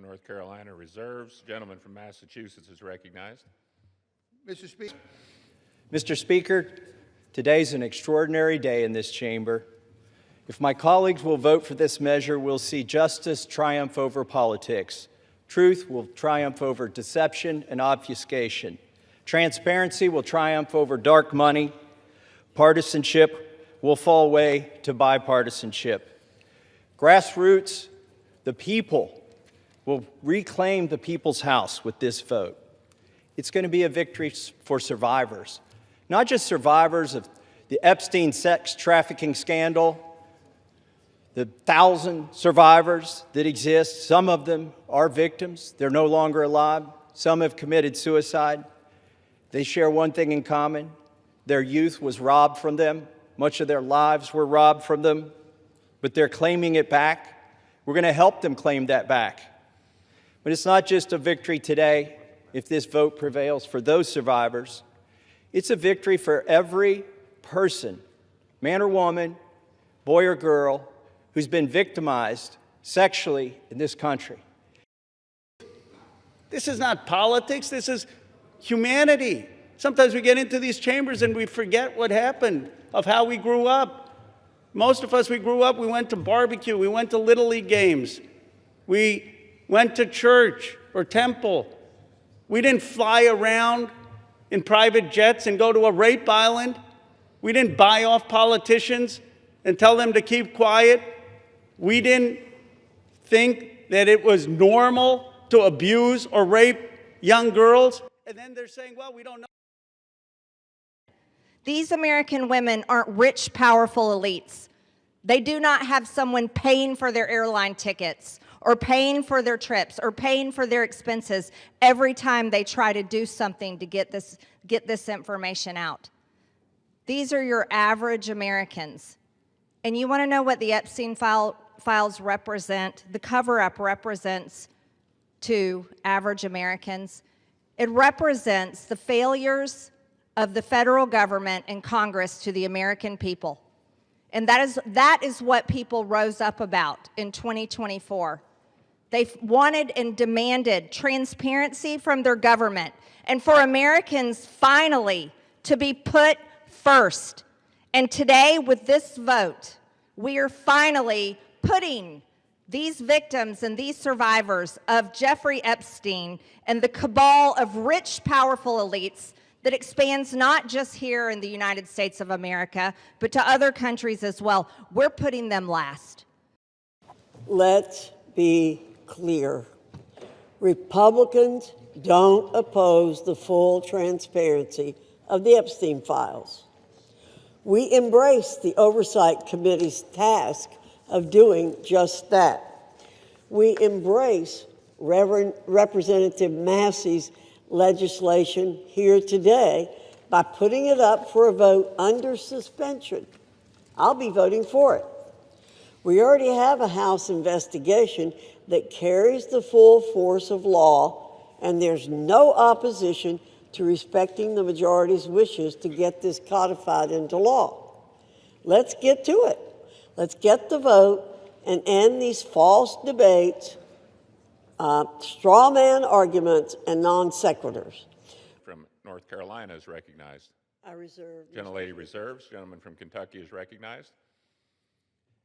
North Carolina reserves. The gentleman from Massachusetts is recognized. Mr. Speaker. Mr. Speaker, today's an extraordinary day in this chamber. If my colleagues will vote for this measure, we'll see justice triumph over politics. Truth will triumph over deception and obfuscation. Transparency will triumph over dark money. Partisanship will fall away to bipartisanship. Grassroots, the people, will reclaim the people's house with this vote. It's going to be a victory for survivors, not just survivors of the Epstein sex trafficking scandal, the 1,000 survivors that exist. Some of them are victims. They're no longer alive. Some have committed suicide. They share one thing in common. Their youth was robbed from them. Much of their lives were robbed from them, but they're claiming it back. We're going to help them claim that back. But it's not just a victory today, if this vote prevails for those survivors. It's a victory for every person, man or woman, boy or girl, who's been victimized sexually in this country. This is not politics, this is humanity. Sometimes we get into these chambers and we forget what happened, of how we grew up. Most of us, we grew up, we went to barbecue, we went to Little League games, we went to church or temple. We didn't fly around in private jets and go to a rape island. We didn't buy off politicians and tell them to keep quiet. We didn't think that it was normal to abuse or rape young girls. And then they're saying, well, we don't know. These American women aren't rich, powerful elites. They do not have someone paying for their airline tickets or paying for their trips or paying for their expenses every time they try to do something to get this information out. These are your average Americans. And you want to know what the Epstein files represent, the cover-up represents to average Americans? It represents the failures of the federal government and Congress to the American people. And that is what people rose up about in 2024. They wanted and demanded transparency from their government and for Americans finally to be put first. And today, with this vote, we are finally putting these victims and these survivors of Jeffrey Epstein and the cabal of rich, powerful elites that expands not just here in the United States of America, but to other countries as well. We're putting them last. Let's be clear. Republicans don't oppose the full transparency of the Epstein files. We embrace the Oversight Committee's task of doing just that. We embrace Representative Massie's legislation here today by putting it up for a vote under suspension. I'll be voting for it. We already have a House investigation that carries the full force of law, and there's no opposition to respecting the majority's wishes to get this codified into law. Let's get to it. Let's get the vote and end these false debates, straw man arguments, and non sequiturs. From North Carolina is recognized. I reserve. Gentlelady reserves. Gentleman from Kentucky is recognized.